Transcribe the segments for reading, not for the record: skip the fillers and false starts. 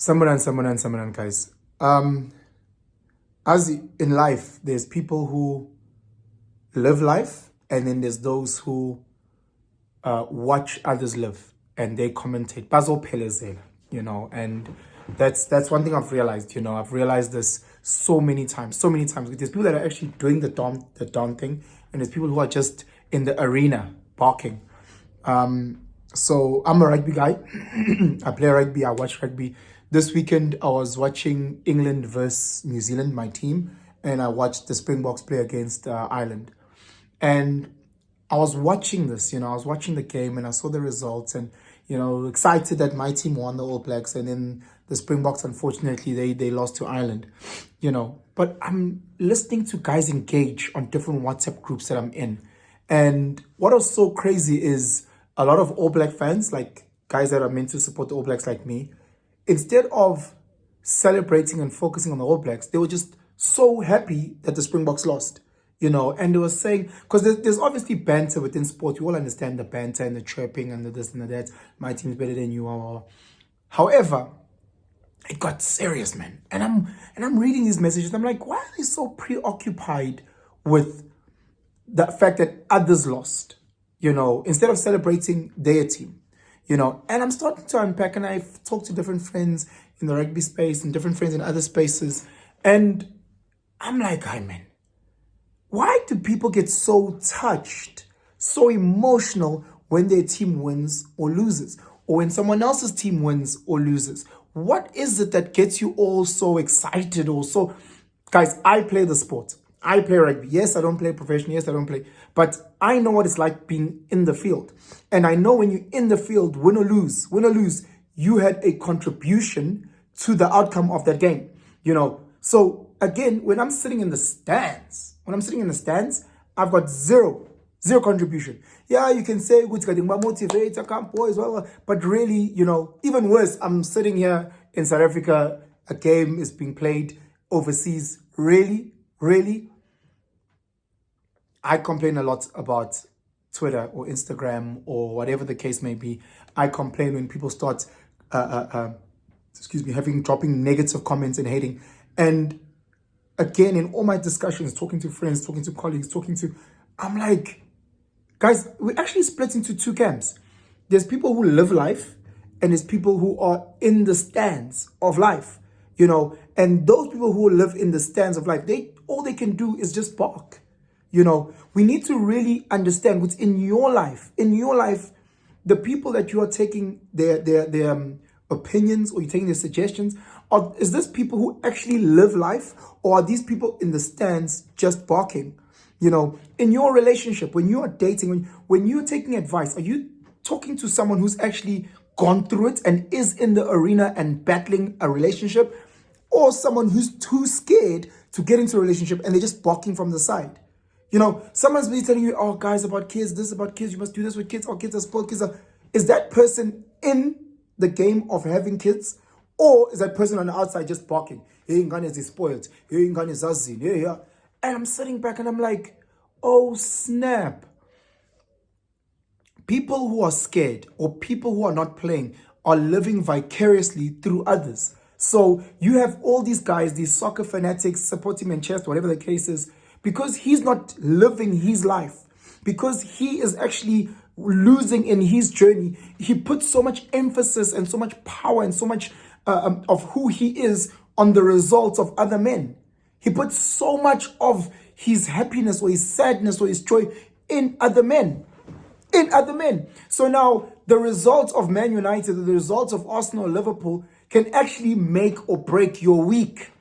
Samaran, guys. As in life, there's people who live life, and then there's those who watch others live and they commentate. Bazo pelezela, and that's one thing I've realized. I've realized this so many times. There's people that are actually doing the darn thing, and there's people who are just in the arena barking. So I'm a rugby guy. I play rugby. I watch rugby. This weekend, I was watching England versus New Zealand, my team, and I watched the Springboks play against Ireland. And I was watching this, I was watching the game and I saw the results and, excited that my team won, the All Blacks. And then the Springboks, unfortunately, they lost to Ireland, But I'm listening to guys engage on different WhatsApp groups that I'm in. And what was so crazy is a lot of All Black fans, like guys that are meant to support the All Blacks like me, instead of celebrating and focusing on the All Blacks, they were just so happy that the Springboks lost, and they were saying, because there's obviously banter within sport. You all understand the banter and the chirping and the this and the that. My team's better than you. However, it got serious, man. And I'm reading these messages. I'm like, why are they so preoccupied with the fact that others lost, instead of celebrating their team? And I'm starting to unpack, and I've talked to different friends in the rugby space and different friends in other spaces. And I'm like, hi, man, why do people get so touched, so emotional when their team wins or loses, or when someone else's team wins or loses? What is it that gets you all so excited or so? Guys, I play the sport. I play rugby. Yes, I don't play professionally. Yes, I don't play. But I know what it's like being in the field. And I know when you're in the field, win or lose, you had a contribution to the outcome of that game. So again, when I'm sitting in the stands, I've got zero contribution. Yeah, you can say, good, motivator, camp boys, but really, even worse, I'm sitting here in South Africa, a game is being played overseas. Really? I complain a lot about Twitter or Instagram or whatever the case may be. I complain when people start, dropping negative comments and hating. And again, in all my discussions, talking to friends, talking to colleagues, I'm like, guys, we actually split into two camps. There's people who live life and there's people who are in the stands of life, and those people who live in the stands of life, all they can do is just bark. We need to really understand what's in your life. In your life, the people that you are taking their opinions or you're taking their suggestions, is this people who actually live life, or are these people in the stands just barking? In your relationship, when you are dating, when you're taking advice, are you talking to someone who's actually gone through it and is in the arena and battling a relationship, or someone who's too scared to get into a relationship and they're just barking from the side? Someone's really telling you, oh, guys, about kids, this about kids, you must do this with kids, or kids are spoiled, Is that person in the game of having kids? Or is that person on the outside just barking? Hey, Ngane is spoiled. Hey, Ngane is azin. Yeah. And I'm sitting back and I'm like, oh, snap. People who are scared or people who are not playing are living vicariously through others. So you have all these guys, these soccer fanatics, support him in chest, whatever the case is, because he's not living his life, because he is actually losing in his journey. He puts so much emphasis and so much power and so much of who he is on the results of other men. He puts so much of his happiness or his sadness or his joy in other men. So now the results of Man United, the results of Arsenal or Liverpool can actually make or break your week.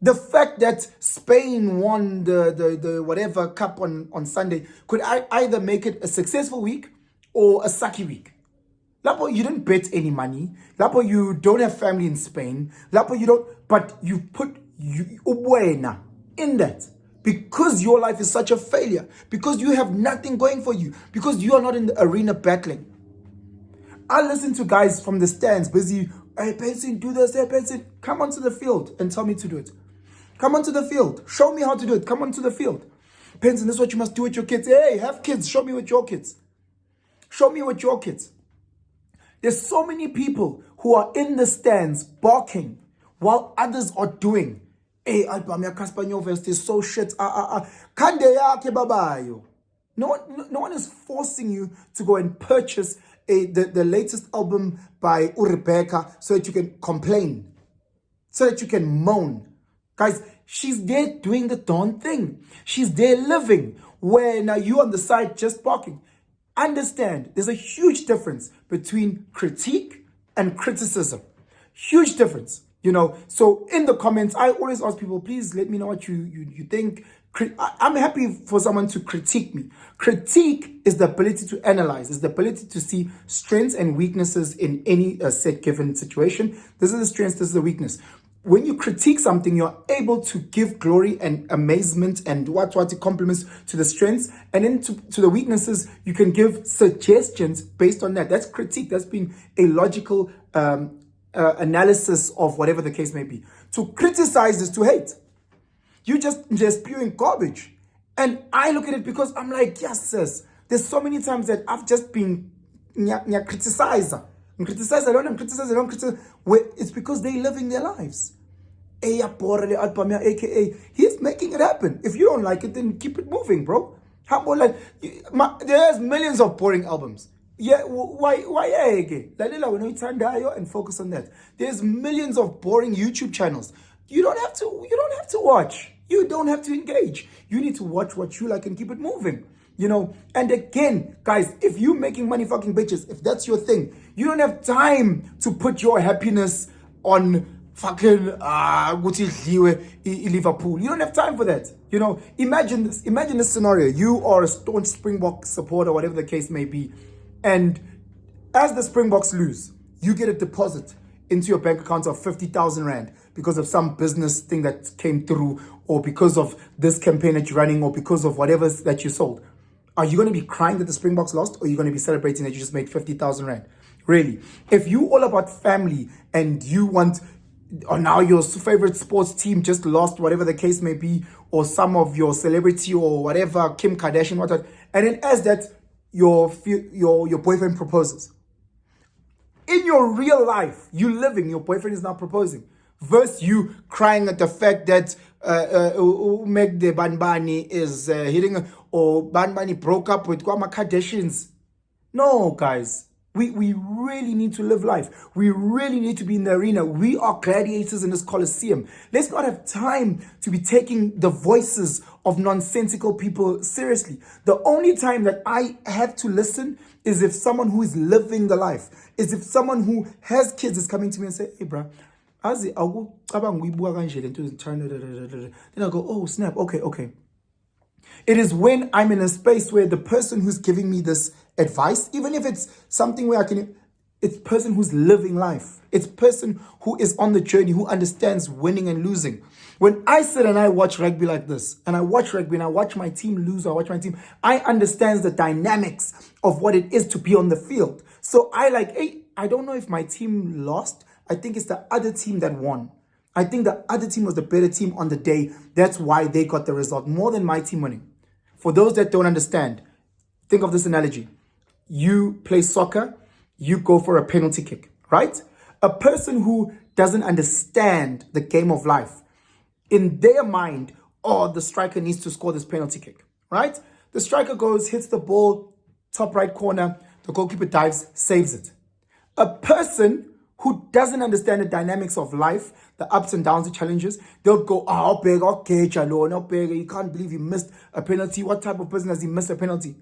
The fact that Spain won the whatever cup on Sunday could either make it a successful week or a sucky week. Lapo, you didn't bet any money. Lapo, you don't have family in Spain. Lapo, you don't, but you put ubuena in that. Because your life is such a failure. Because you have nothing going for you. Because you are not in the arena battling. I listen to guys from the stands busy, hey, Benson, do this, hey, Benson. Come onto the field and tell me to do it. Come onto the field. Show me how to do it. Come onto the field. Benson, this is what you must do with your kids. Hey, have kids. Show me with your kids. Show me with your kids. There's so many people who are in the stands barking while others are doing. Hey, album ya Casper Nyovest is so shit. Kande yake babayo. No one is forcing you to go and purchase the latest album by Rebecca so that you can complain, so that you can moan. Guys, she's there doing the darn thing. She's there living. Where now you on the side just barking. Understand, there's a huge difference between critique and criticism. Huge difference. So in the comments, I always ask people, please let me know what you think. I'm happy for someone to critique me. Critique is the ability to analyze, is the ability to see strengths and weaknesses in any set given situation. This is the strength, this is the weakness. When you critique something, you're able to give glory and amazement and what compliments to the strengths, and then to the weaknesses, you can give suggestions based on that. That's critique. That's being a logical analysis of whatever the case may be. To criticize is to hate. You just spewing garbage. And I look at it because I'm like, yes, sis. There's so many times that I've just been criticizer. I don't criticize. It's because they're living their lives. AKA, he's making it happen. If you don't like it, then keep it moving, bro. How about there's millions of boring albums. Yeah, why again? And focus on that. There's millions of boring YouTube channels. You don't have to watch. You don't have to engage. You need to watch what you like and keep it moving. And again, guys, if you're making money fucking bitches, if that's your thing, you don't have time to put your happiness on fucking Liverpool. You don't have time for that. Imagine this scenario. You are a staunch Springbok supporter, whatever the case may be, and as the Springboks lose, you get a deposit into your bank account of 50,000 Rand because of some business thing that came through, or because of this campaign that you're running, or because of whatever that you sold. Are you going to be crying that the Springboks lost, or are you going to be celebrating that you just made 50,000 Rand? Really? If you all about family and you want, or now your favorite sports team just lost, whatever the case may be, or some of your celebrity or whatever, Kim Kardashian, whatever, and then as that, your boyfriend proposes. In your real life, you living, your boyfriend is now proposing. Versus you crying at the fact that Meg the Banbani is hitting, or Banbani broke up with Kwama Kardashians. No, guys. We really need to live life. We really need to be in the arena. We are gladiators in this Colosseum. Let's not have time to be taking the voices of nonsensical people seriously. The only time that I have to listen is if someone who is living the life, is if someone who has kids is coming to me and say, hey, bro, then I go, oh, snap, okay. It is when I'm in a space where the person who's giving me this advice, even if it's something where it's person who's living life. It's person who is on the journey, who understands winning and losing. When I sit and I watch rugby like this, and I watch rugby and I watch my team lose, or I watch my team, I understand the dynamics of what it is to be on the field. So I don't know if my team lost. I think it's the other team that won. I think the other team was the better team on the day. That's why they got the result more than my team winning. For those that don't understand, think of this analogy. You play soccer, you go for a penalty kick, right? A person who doesn't understand the game of life, in their mind, the striker needs to score this penalty kick, right? The striker goes, hits the ball, top right corner, the goalkeeper dives, saves it. A person who doesn't understand the dynamics of life, the ups and downs, the challenges, they'll go, okay, you can't believe he missed a penalty. What type of person has he missed a penalty?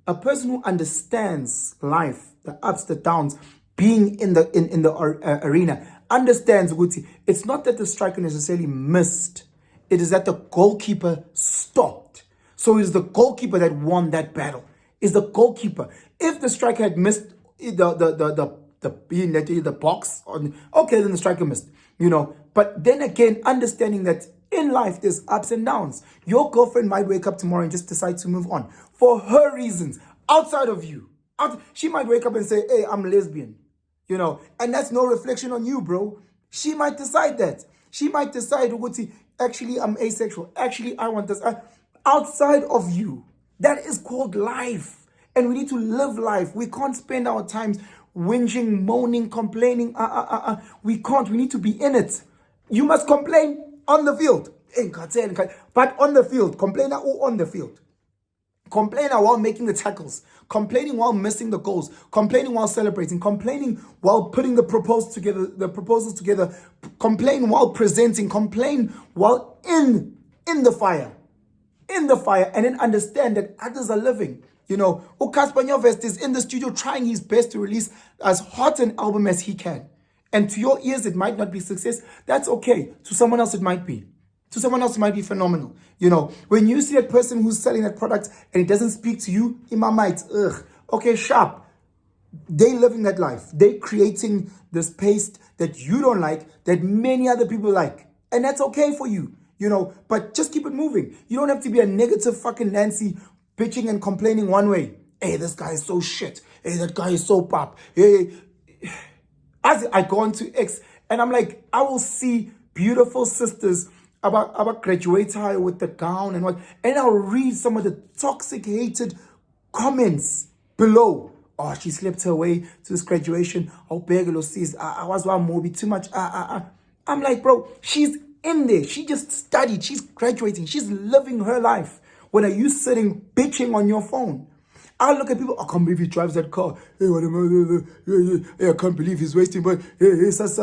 A person who understands life, the ups, the downs, being in the arena, understands, Guti, it's not that the striker necessarily missed. It is that the goalkeeper stopped. So it's the goalkeeper that won that battle. It's the goalkeeper. If the striker had missed the box, okay, then the striker missed, But then again, understanding that in life, there's ups and downs. Your girlfriend might wake up tomorrow and just decide to move on for her reasons, outside of you. She might wake up and say, hey, I'm lesbian, and that's no reflection on you, bro. She might decide that. She might decide, actually, I'm asexual. Actually, I want this. Outside of you. That is called life. And we need to live life. We can't spend our times whinging, moaning, complaining. We can't. We need to be in it. You must complain on the field. But on the field, complainer or on the field. Complaining while making the tackles, complaining while missing the goals, complaining while celebrating, complaining while putting the proposals together, complain while presenting, complain while in the fire, and then understand that others are living. You know, Casper Nyovest is in the studio trying his best to release as hot an album as he can. And to your ears, it might not be success. That's okay. To someone else, it might be. To someone else, it might be phenomenal. You know, when you see a person who's selling that product and it doesn't speak to you, in my mind, okay, sharp. They living that life. They creating this paste that you don't like, that many other people like. And that's okay for you, you know, but just keep it moving. You don't have to be a negative fucking Nancy bitching and complaining one way. Hey, this guy is so shit. Hey, that guy is so pop. Hey, as I go on to X, and I'm like, I will see beautiful sisters about graduate high with the gown and what, and I'll read some of the toxic, hated comments below. Oh, she slept her way to this graduation. Oh, Begalo sees, I was one movie too much. I'm like, bro, she's in there. She just studied. She's graduating. She's living her life. When are you sitting bitching on your phone? I look at people, I can't believe he drives that car. Hey, I can't believe he's wasting, but this is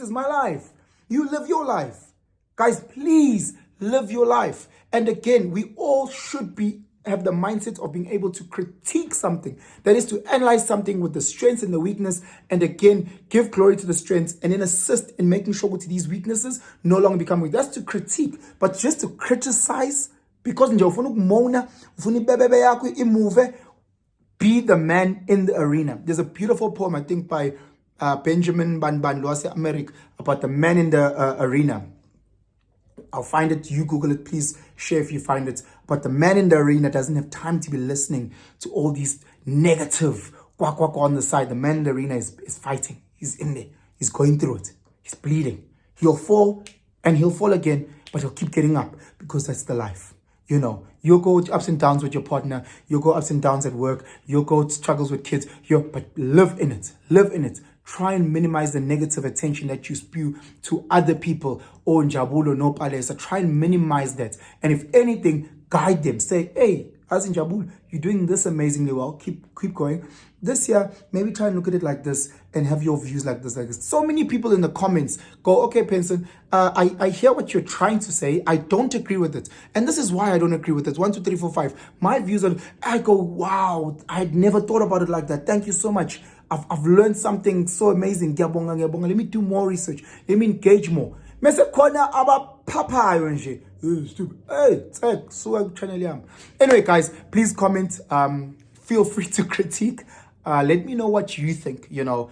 my life. You live your life. Guys, please live your life. And again, we all should have the mindset of being able to critique something. That is to analyze something with the strengths and the weakness, and again, give glory to the strengths and then assist in making sure that these weaknesses no longer become weak. That's to critique, but just to criticize, because be the man in the arena. There's a beautiful poem, I think, by Benjamin Banbanloase Amerik about the man in the arena. I'll find it. You Google it. Please share if you find it. But the man in the arena doesn't have time to be listening to all these negative quack on the side. The man in the arena is fighting. He's in there. He's going through it. He's bleeding. He'll fall and he'll fall again, but he'll keep getting up because that's the life. You know, you'll go ups and downs with your partner. You'll go ups and downs at work. You'll go struggles with kids. But live in it. Live in it. Try and minimize the negative attention that you spew to other people. Oh, Njabulo, no palesa. Try and minimize that. And if anything, guide them. Say, hey, as in Njabulo, you're doing this amazingly well. Keep going. This year, maybe try and look at it like this and have your views like this. So many people in the comments go, okay, Penson, I hear what you're trying to say. I don't agree with it. And this is why I don't agree with it. 1, 2, 3, 4, 5. My views are, I go, wow, I'd never thought about it like that. Thank you so much. I've learned something so amazing. Let me do more research. Let me engage more. Anyway, guys, please comment. Feel free to critique. Let me know what you think, you know,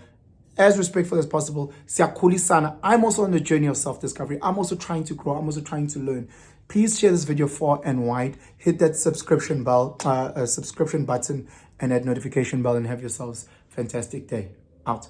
as respectful as possible. I'm also on the journey of self-discovery. I'm also trying to grow. I'm also trying to learn. Please share this video far and wide. Hit that subscription button and that notification bell, and have yourselves a fantastic day. Out.